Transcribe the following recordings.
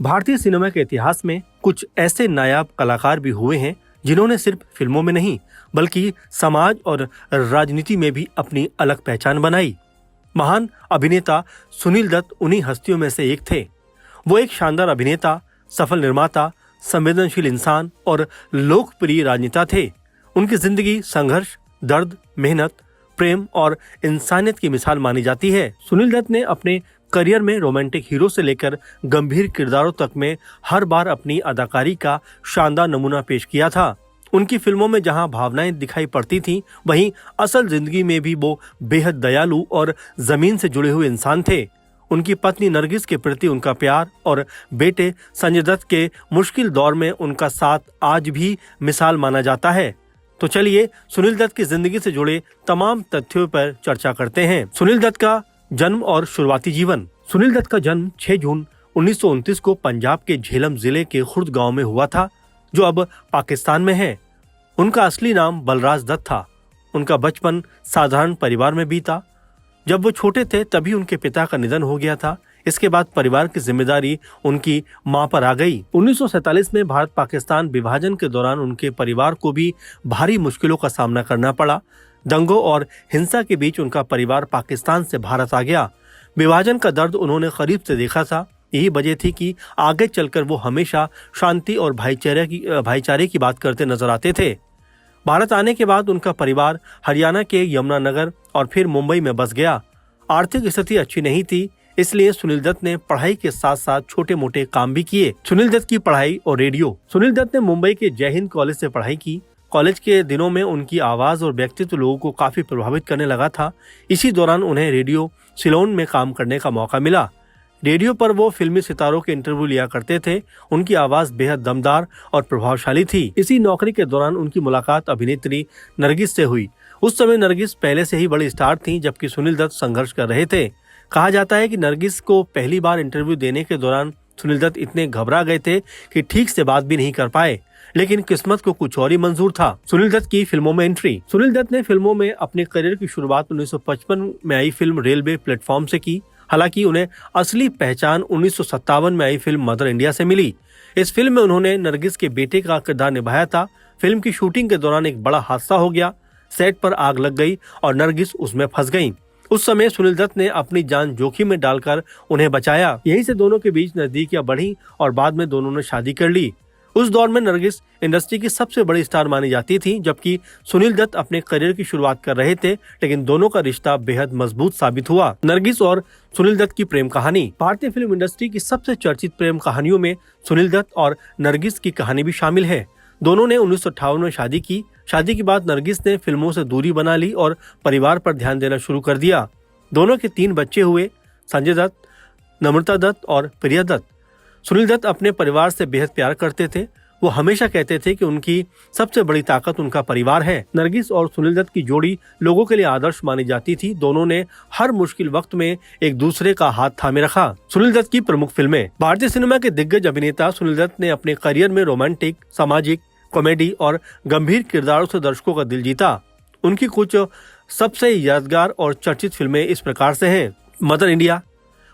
भारतीय सिनेमा के इतिहास में कुछ ऐसे नायाब कलाकार भी हुए हैं जिन्होंने सिर्फ फिल्मों में नहीं बल्कि समाज और राजनीति में भी अपनी अलग पहचान बनाई। महान अभिनेता सुनील दत्त उन्हीं हस्तियों में से एक थे। वो एक शानदार अभिनेता, सफल निर्माता, संवेदनशील इंसान और लोकप्रिय राजनेता थे। उनकी जिंदगी संघर्ष, दर्द, मेहनत, प्रेम और इंसानियत की मिसाल मानी जाती है। सुनील दत्त ने अपने करियर में रोमांटिक हीरो से लेकर गंभीर किरदारों तक में हर बार अपनी अदाकारी का शानदार नमूना पेश किया था। उनकी फिल्मों में जहां भावनाएं दिखाई पड़ती थीं, वहीं असल जिंदगी में भी वो बेहद दयालु और जमीन से जुड़े हुए इंसान थे। उनकी पत्नी नरगिस के प्रति उनका प्यार और बेटे संजय दत्त के मुश्किल दौर में उनका साथ आज भी मिसाल माना जाता है। तो चलिए सुनील दत्त की जिंदगी से जुड़े तमाम तथ्यों पर चर्चा करते हैं। सुनील दत्त का जन्म और शुरुआती जीवन। सुनील दत्त का जन्म 6 जून 1929 को पंजाब के झेलम जिले के खुर्द गांव में हुआ था, जो अब पाकिस्तान में है। उनका असली नाम बलराज दत्त था। उनका बचपन साधारण परिवार में बीता। जब वो छोटे थे तभी उनके पिता का निधन हो गया था। इसके बाद परिवार की जिम्मेदारी उनकी मां पर आ गई। 1947 में भारत पाकिस्तान विभाजन के दौरान उनके परिवार को भी भारी मुश्किलों का सामना करना पड़ा। दंगों और हिंसा के बीच उनका परिवार पाकिस्तान से भारत आ गया। विभाजन का दर्द उन्होंने करीब से देखा था। यही वजह थी कि आगे चलकर वो हमेशा शांति और भाईचारे की बात करते नजर आते थे। भारत आने के बाद उनका परिवार हरियाणा के यमुनानगर और फिर मुंबई में बस गया। आर्थिक स्थिति अच्छी नहीं थी, इसलिए सुनील दत्त ने पढ़ाई के साथ साथ छोटे मोटे काम भी किए। सुनील दत्त की पढ़ाई और रेडियो। सुनील दत्त ने मुंबई के जय हिंद कॉलेज से पढ़ाई की। कॉलेज के दिनों में उनकी आवाज और व्यक्तित्व लोगों को काफी प्रभावित करने लगा था। इसी दौरान उन्हें रेडियो सिलोन में काम करने का मौका मिला। रेडियो पर वो फिल्मी सितारों के इंटरव्यू लिया करते थे। उनकी आवाज बेहद दमदार और प्रभावशाली थी। इसी नौकरी के दौरान उनकी मुलाकात अभिनेत्री नरगिस से हुई। उस समय नरगिस पहले से ही बड़ी स्टार थी, जबकि सुनील दत्त संघर्ष कर रहे थे। कहा जाता है कि नरगिस को पहली बार इंटरव्यू देने के दौरान सुनील दत्त इतने घबरा गए थे कि ठीक से बात भी नहीं कर पाए, लेकिन किस्मत को कुछ और ही मंजूर था। सुनील दत्त की फिल्मों में एंट्री। सुनील दत्त ने फिल्मों में अपने करियर की शुरुआत 1955 में आई फिल्म रेलवे प्लेटफॉर्म से की। हालांकि उन्हें असली पहचान 1957 में आई फिल्म मदर इंडिया से मिली। इस फिल्म में उन्होंने नरगिस के बेटे का किरदार निभाया था। फिल्म की शूटिंग के दौरान एक बड़ा हादसा हो गया। सेट पर आग लग गई और नरगिस उसमें फंस गईं। उस समय सुनील दत्त ने अपनी जान जोखिम में डालकर उन्हें बचाया। यहीं से दोनों के बीच नजदीकियां बढ़ी और बाद में दोनों ने शादी कर ली। उस दौर में नरगिस इंडस्ट्री की सबसे बड़ी स्टार मानी जाती थी, जबकि सुनील दत्त अपने करियर की शुरुआत कर रहे थे, लेकिन दोनों का रिश्ता बेहद मजबूत साबित हुआ। नरगिस और सुनील दत्त की प्रेम कहानी। भारतीय फिल्म इंडस्ट्री की सबसे चर्चित प्रेम कहानियों में सुनील दत्त और नरगिस की कहानी भी शामिल है। दोनों ने 1958 में शादी की। शादी के बाद नरगिस ने फिल्मों से दूरी बना ली और परिवार पर ध्यान देना शुरू कर दिया। दोनों के 3 बच्चे हुए, संजय दत्त, नम्रता दत्त और प्रिया दत्त। सुनील दत्त अपने परिवार से बेहद प्यार करते थे। वो हमेशा कहते थे कि उनकी सबसे बड़ी ताकत उनका परिवार है। नरगिस और सुनील दत्त की जोड़ी लोगों के लिए आदर्श मानी जाती थी। दोनों ने हर मुश्किल वक्त में एक दूसरे का हाथ थामे रखा। सुनील दत्त की प्रमुख फिल्में। भारतीय सिनेमा के दिग्गज अभिनेता सुनील दत्त ने अपने करियर में रोमांटिक, सामाजिक, कॉमेडी और गंभीर किरदारों से दर्शकों का दिल जीता। उनकी कुछ सबसे यादगार और चर्चित फिल्में इस प्रकार से हैं। Mother India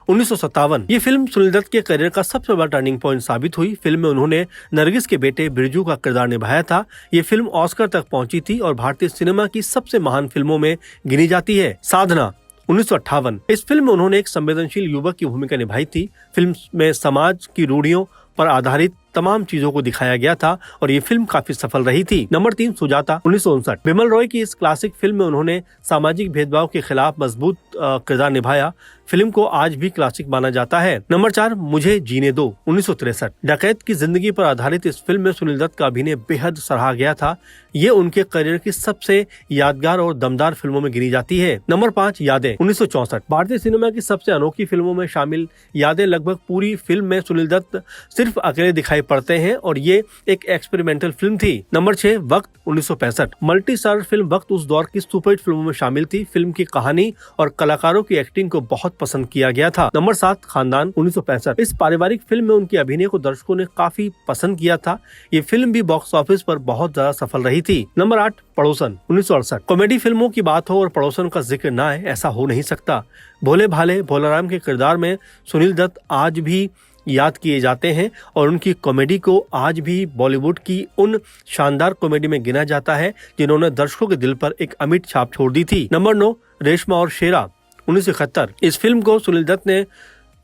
1957। ये फिल्म सुनील दत्त के करियर का सबसे बड़ा टर्निंग पॉइंट साबित हुई। फिल्म में उन्होंने नरगिस के बेटे बिरजू का किरदार निभाया था। ये फिल्म ऑस्कर तक पहुंची थी और भारतीय सिनेमा की सबसे महान फिल्मों में गिनी जाती है। साधना 1958। इस फिल्म में उन्होंने एक संवेदनशील युवक की भूमिका निभाई थी। फिल्म में समाज की रूढ़ियों पर आधारित तमाम चीजों को दिखाया गया था और ये फिल्म काफी सफल रही थी। नंबर 3 सुजाता 1959। बिमल रॉय की इस क्लासिक फिल्म में उन्होंने सामाजिक भेदभाव के खिलाफ मजबूत किरदार निभाया। फिल्म को आज भी क्लासिक माना जाता है। नंबर 4 मुझे जीने दो 1963। डकैत की जिंदगी पर आधारित इस फिल्म में सुनील दत्त का अभिनय बेहद सराहा गया था। ये उनके करियर की सबसे यादगार और दमदार फिल्मों में गिनी जाती है। नंबर 5 यादें 1964। भारतीय सिनेमा की सबसे अनोखी फिल्मों में शामिल यादें लगभग पूरी फिल्म में सुनील दत्त सिर्फ अकेले दिखाई पड़ते हैं और ये एक एक्सपेरिमेंटल फिल्म थी। नंबर 6 वक्त 1965। मल्टी स्टारर फिल्म वक्त उस दौर की सुपरहिट फिल्मों में शामिल थी। फिल्म की कहानी और कलाकारों की एक्टिंग को बहुत पसंद किया गया था। नंबर 7 खानदान 1965। इस पारिवारिक फिल्म में उनके अभिनय को दर्शकों ने काफी पसंद किया था। ये फिल्म भी बॉक्स ऑफिस पर बहुत ज्यादा सफल रही थी। नंबर 8 पड़ोसन 1968। कॉमेडी फिल्मों की बात हो और पड़ोसन का जिक्र ना आए, ऐसा हो नहीं सकता। भोले भाले भोलाराम के किरदार में सुनील दत्त आज भी याद किए जाते हैं और उनकी कॉमेडी को आज भी बॉलीवुड की उन शानदार कॉमेडी में गिना जाता है जिन्होंने दर्शकों के दिल पर एक अमिट छाप छोड़ दी थी। नंबर 9, रेशमा और शेरा 1971। इस फिल्म को सुनील दत्त ने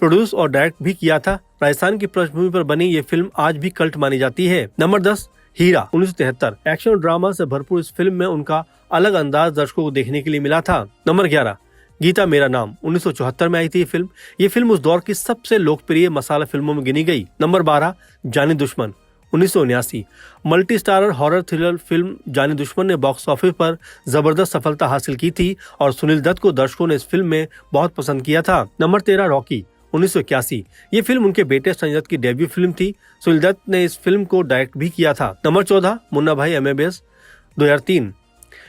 प्रोड्यूस और डायरेक्ट भी किया था। राजस्थान की पृष्ठभूमि पर बनी ये फिल्म आज भी कल्ट मानी जाती है। नंबर 10, हीरा 1973। एक्शन और ड्रामा से भरपूर इस फिल्म में उनका अलग अंदाज दर्शकों को देखने के लिए मिला था। नंबर 11, गीता मेरा नाम 1974 में आई थी ये फिल्म उस दौर की सबसे लोकप्रिय मसाला फिल्मों में गिनी गई। नंबर 12, जानी दुश्मन 1979। Multi starrer horror thriller film जानी दुश्मन ने बॉक्स ऑफिस पर जबरदस्त सफलता हासिल की थी और सुनील दत्त को दर्शकों ने इस फिल्म में बहुत पसंद किया था। Number 13, Rocky 1981। ये फिल्म उनके बेटे संजय दत्त की डेब्यू फिल्म थी। सुनील दत्त ने इस फिल्म को डायरेक्ट भी किया था। नंबर 14, मुन्ना भाई MBBS 2003।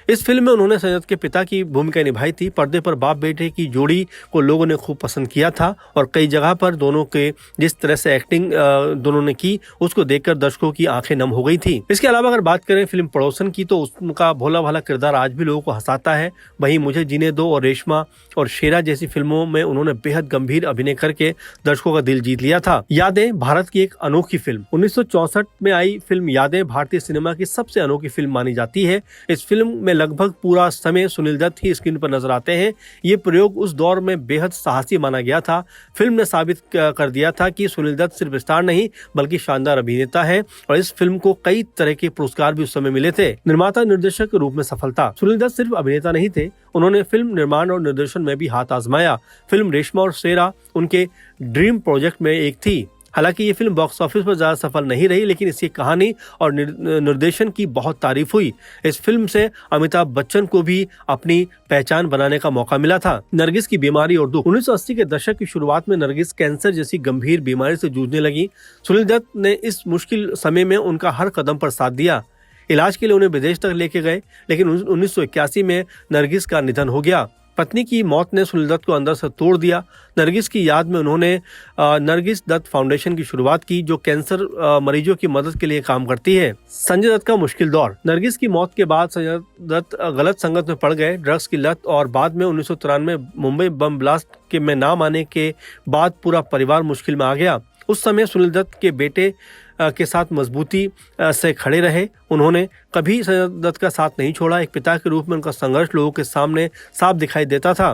इस फिल्म में उन्होंने संजय दत्त के पिता की भूमिका निभाई थी। पर्दे पर बाप बेटे की जोड़ी को लोगों ने खूब पसंद किया था और कई जगह पर दोनों के जिस तरह से एक्टिंग दोनों ने की उसको देखकर दर्शकों की आंखें नम हो गई थी। इसके अलावा अगर बात करें फिल्म पड़ोसन की तो उनका भोला भाला किरदार आज भी लोगों को हंसाता है। वहीं मुझे जीने दो और रेशमा और शेरा जैसी फिल्मों में उन्होंने बेहद गंभीर अभिनय करके दर्शकों का दिल जीत लिया था। यादें भारत की एक अनोखी फिल्म 1964 में आई फिल्म यादें भारतीय सिनेमा की सबसे अनोखी फिल्म मानी जाती है। इस फिल्म में लगभग पूरा समय सुनील दत्त ही स्क्रीन पर नजर आते हैं। ये प्रयोग उस दौर में बेहद साहसी माना गया था। फिल्म ने साबित कर दिया था कि सुनील दत्त सिर्फ स्टार नहीं बल्कि शानदार अभिनेता है और इस फिल्म को कई तरह के पुरस्कार भी उस समय मिले थे। निर्माता निर्देशक के रूप में सफलता। सुनील दत्त सिर्फ अभिनेता नहीं थे, उन्होंने फिल्म निर्माण और निर्देशन में भी हाथ आजमाया। फिल्म रेशमा और शेरा उनके ड्रीम प्रोजेक्ट में एक थी। हालांकि ये फिल्म बॉक्स ऑफिस पर ज्यादा सफल नहीं रही, लेकिन इसकी कहानी और निर्देशन की बहुत तारीफ हुई। इस फिल्म से अमिताभ बच्चन को भी अपनी पहचान बनाने का मौका मिला था। नरगिस की बीमारी और दुख। 1980 के दशक की शुरुआत में नरगिस कैंसर जैसी गंभीर बीमारी से जूझने लगी। सुनील दत्त ने इस मुश्किल समय में उनका हर कदम पर साथ दिया। इलाज के लिए उन्हें विदेश तक लेके गए, लेकिन 1981 में नरगिस का निधन हो गया। पत्नी की मौत ने सुनील दत्त को अंदर से तोड़ दिया। नरगिस की याद में उन्होंने नरगिस दत्त फाउंडेशन की शुरुआत की, जो कैंसर मरीजों की मदद के लिए काम करती है। संजय दत्त का मुश्किल दौर। नरगिस की मौत के बाद संजय दत्त गलत संगत में पड़ गए। ड्रग्स की लत और बाद में 1993 मुंबई बम ब्लास्ट के में नाम आने के बाद पूरा परिवार मुश्किल में आ गया। उस समय सुनील दत्त के बेटे के साथ मजबूती से खड़े रहे। उन्होंने कभी संजय दत्त का साथ नहीं छोड़ा। एक पिता के रूप में उनका संघर्ष लोगों के सामने साफ दिखाई देता था।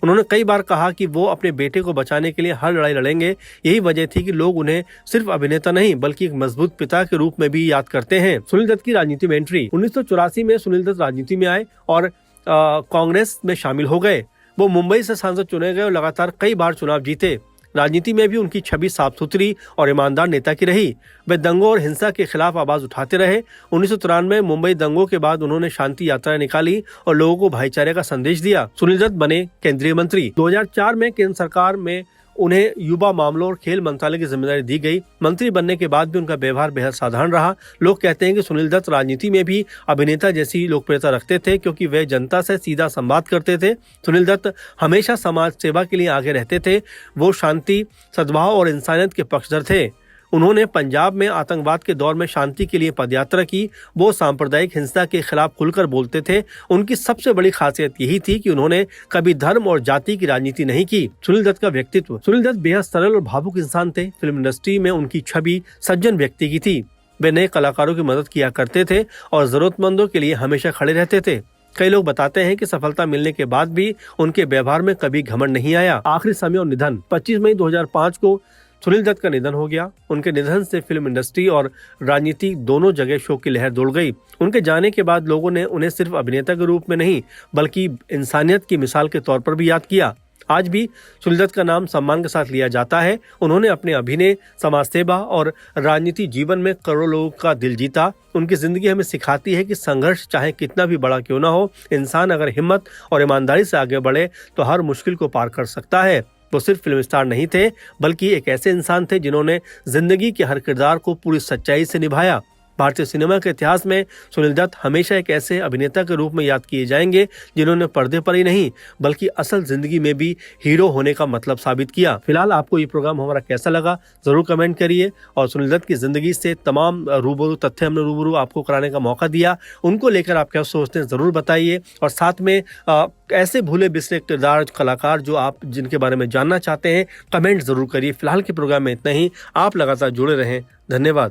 उन्होंने कई बार कहा कि वो अपने बेटे को बचाने के लिए हर लड़ाई लड़ेंगे। यही वजह थी कि लोग उन्हें सिर्फ अभिनेता नहीं बल्कि एक मजबूत पिता के रूप में भी याद करते हैं। सुनील दत्त की राजनीति में एंट्री। 1984 में सुनील दत्त राजनीति में आए और कांग्रेस में शामिल हो गए। वो मुंबई से सांसद चुने गए और लगातार कई बार चुनाव जीते। राजनीति में भी उनकी छवि साफ सुथरी और ईमानदार नेता की रही। वे दंगों और हिंसा के खिलाफ आवाज उठाते रहे। 1993 मुंबई दंगों के बाद उन्होंने शांति यात्रा निकाली और लोगों को भाईचारे का संदेश दिया। सुनील दत्त बने केंद्रीय मंत्री। 2004 में केंद्र सरकार में उन्हें युवा मामलों और खेल मंत्रालय की जिम्मेदारी दी गई। मंत्री बनने के बाद भी उनका व्यवहार बेहद साधारण रहा। लोग कहते हैं कि सुनील दत्त राजनीति में भी अभिनेता जैसी लोकप्रियता रखते थे, क्योंकि वे जनता से सीधा संवाद करते थे। सुनील दत्त हमेशा समाज सेवा के लिए आगे रहते थे। वो शांति, सद्भाव और इंसानियत के पक्षधर थे। उन्होंने पंजाब में आतंकवाद के दौर में शांति के लिए पदयात्रा की। वो सांप्रदायिक हिंसा के खिलाफ खुलकर बोलते थे। उनकी सबसे बड़ी खासियत यही थी कि उन्होंने कभी धर्म और जाति की राजनीति नहीं की। सुनील दत्त का व्यक्तित्व। सुनील दत्त बेहद सरल और भावुक इंसान थे। फिल्म इंडस्ट्री में उनकी छवि सज्जन व्यक्ति की थी। वे नए कलाकारों की मदद किया करते थे और जरूरतमंदों के लिए हमेशा खड़े रहते थे। कई लोग बताते हैं कि सफलता मिलने के बाद भी उनके व्यवहार में कभी घमंड नहीं आया। आखिरी समय और निधन। 25 मई 2005 को सुनील दत्त का निधन हो गया। उनके निधन से फिल्म इंडस्ट्री और राजनीति दोनों जगह शोक की लहर दौड़ गई। उनके जाने के बाद लोगों ने उन्हें सिर्फ अभिनेता के रूप में नहीं बल्कि इंसानियत की मिसाल के तौर पर भी याद किया। आज भी सुनील दत्त का नाम सम्मान के साथ लिया जाता है। उन्होंने अपने अभिनय, समाज सेवा और राजनीति जीवन में करोड़ों लोगों का दिल जीता। उनकी जिंदगी हमें सिखाती है कि संघर्ष चाहे कितना भी बड़ा क्यों ना हो, इंसान अगर हिम्मत और ईमानदारी से आगे बढ़े तो हर मुश्किल को पार कर सकता है। वो सिर्फ फिल्म स्टार नहीं थे बल्कि एक ऐसे इंसान थे जिन्होंने जिंदगी के हर किरदार को पूरी सच्चाई से निभाया। भारतीय सिनेमा के इतिहास में सुनील दत्त हमेशा एक ऐसे अभिनेता के रूप में याद किए जाएंगे जिन्होंने पर्दे पर ही नहीं बल्कि असल जिंदगी में भी हीरो होने का मतलब साबित किया। फिलहाल आपको ये प्रोग्राम हमारा कैसा लगा जरूर कमेंट करिए, और सुनील दत्त की जिंदगी से तमाम रूबरू तथ्य हमने रूबरू आपको कराने का मौका दिया, उनको लेकर आप क्या सोचते हैं जरूर बताइए। और साथ में ऐसे भूले बिसरे किरदार कलाकार जो आप जिनके बारे में जानना चाहते हैं कमेंट जरूर करिए। फिलहाल के प्रोग्राम में इतना ही, आप लगातार जुड़े रहें। धन्यवाद।